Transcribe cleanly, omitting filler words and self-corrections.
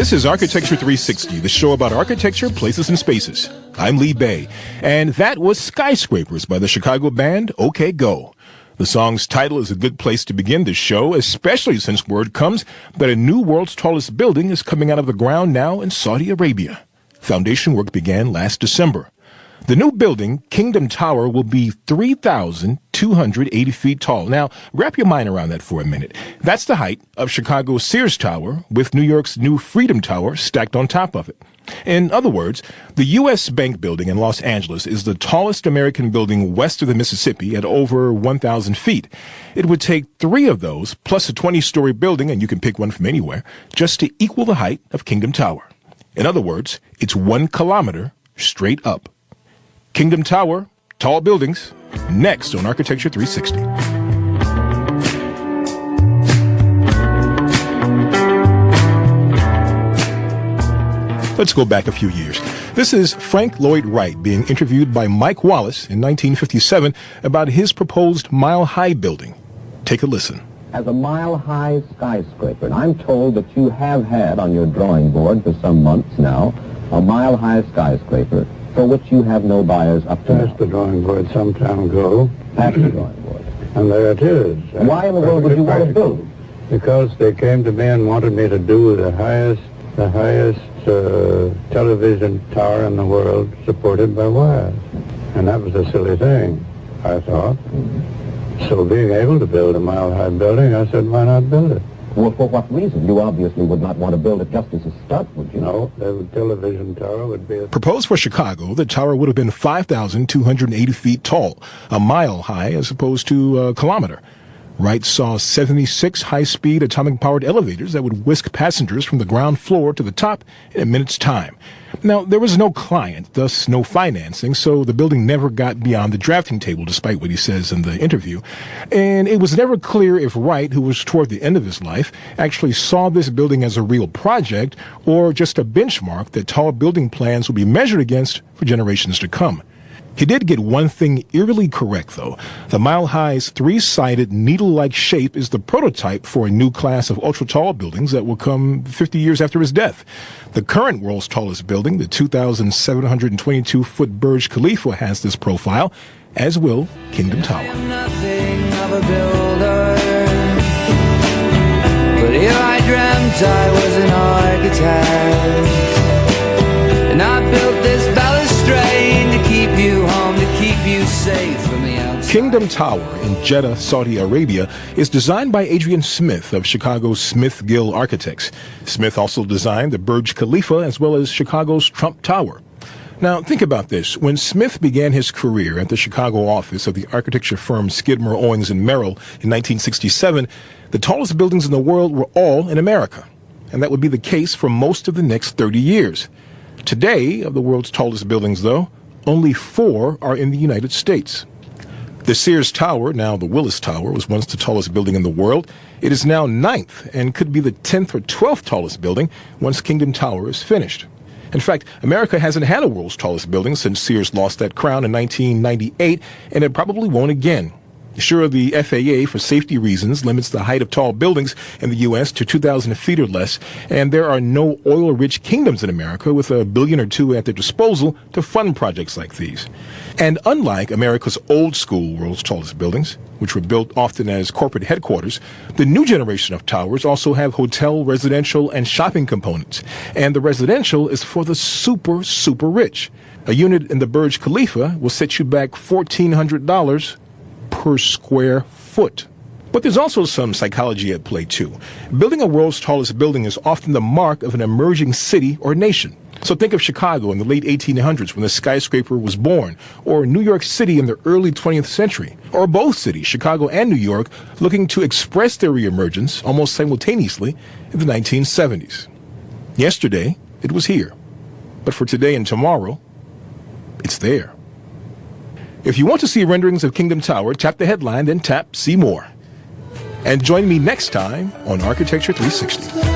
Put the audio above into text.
This is Architecture 360, the show about architecture, places, and spaces. I'm Lee Bay, and that was Skyscrapers by the Chicago band OK Go. The song's title is a good place to begin this show, especially since word comes that a new world's tallest building is coming out of the ground now in Saudi Arabia. Foundation work began last December. The new building, Kingdom Tower, will be 3,280 feet tall. Now, wrap your mind around that for a minute. That's the height of Chicago's Sears Tower, with New York's new Freedom Tower stacked on top of it. In other words, the U.S. Bank Building in Los Angeles is the tallest American building west of the Mississippi at over 1,000 feet. It would take 3 of those, plus a 20-story building, and you can pick one from anywhere, just to equal the height of Kingdom Tower. In other words, it's 1 kilometer straight up. Kingdom Tower, tall buildings, next on Architecture 360. Let's go back a few years. This is Frank Lloyd Wright being interviewed by Mike Wallace in 1957 about his proposed mile-high building. Take a listen. As a mile-high skyscraper, and I'm told that you have had on your drawing board for some months now a mile-high skyscraper for which you have no buyers up to now. Past the drawing board some time ago. Past the drawing board. And there it is. Why in the world would you want to build? Because they came to me and wanted me to do the highest television tower in the world supported by wires. And that was a silly thing, I thought. So being able to build a mile-high building, I said, why not build it? Well, for what reason? You obviously would not want to build it just as a stunt, would you? No, the television tower would be... Proposed for Chicago, the tower would have been 5,280 feet tall, a mile high as opposed to a kilometer. Wright saw 76 high-speed atomic-powered elevators that would whisk passengers from the ground floor to the top in a minute's time. Now, there was no client, thus no financing, so the building never got beyond the drafting table, despite what he says in the interview. And it was never clear if Wright, who was toward the end of his life, actually saw this building as a real project or just a benchmark that tall building plans would be measured against for generations to come. He did get one thing eerily correct, though. The Mile High's 3-sided, needle-like shape is the prototype for a new class of ultra-tall buildings that will come 50 years after his death. The current world's tallest building, the 2,722-foot Burj Khalifa, has this profile, as will Kingdom Tower. I am nothing of a builder, but here I dreamt I was an architect, and I built this balustrade to keep you home, to keep you safe from the outside. Kingdom Tower in Jeddah, Saudi Arabia, is designed by Adrian Smith of Chicago's Smith Gill Architects. Smith also designed the Burj Khalifa as well as Chicago's Trump Tower. Now, think about this. When Smith began his career at the Chicago office of the architecture firm Skidmore, Owings & Merrill in 1967, the tallest buildings in the world were all in America. And that would be the case for most of the next 30 years. Today, of the world's tallest buildings, though, only 4 are in the United States. The Sears Tower, now the Willis Tower, was once the tallest building in the world. It is now 9th and could be the 10th or 12th tallest building once Kingdom Tower is finished. In fact, America hasn't had a world's tallest building since Sears lost that crown in 1998, and it probably won't again. Sure, the FAA, for safety reasons, limits the height of tall buildings in the U.S. to 2,000 feet or less, and there are no oil-rich kingdoms in America with $1 billion or $2 billion at their disposal to fund projects like these. And unlike America's old-school world's tallest buildings, which were built often as corporate headquarters, the new generation of towers also have hotel, residential, and shopping components. And the residential is for the super, super rich. A unit in the Burj Khalifa will set you back $1,400 per square foot. But there's also some psychology at play, too. Building a world's tallest building is often the mark of an emerging city or nation. So think of Chicago in the late 1800s when the skyscraper was born, or New York City in the early 20th century, or both cities, Chicago and New York, looking to express their reemergence almost simultaneously in the 1970s. Yesterday, it was here. But for today and tomorrow, it's there. If you want to see renderings of Kingdom Tower, tap the headline, then tap See More. And join me next time on Architecture 360.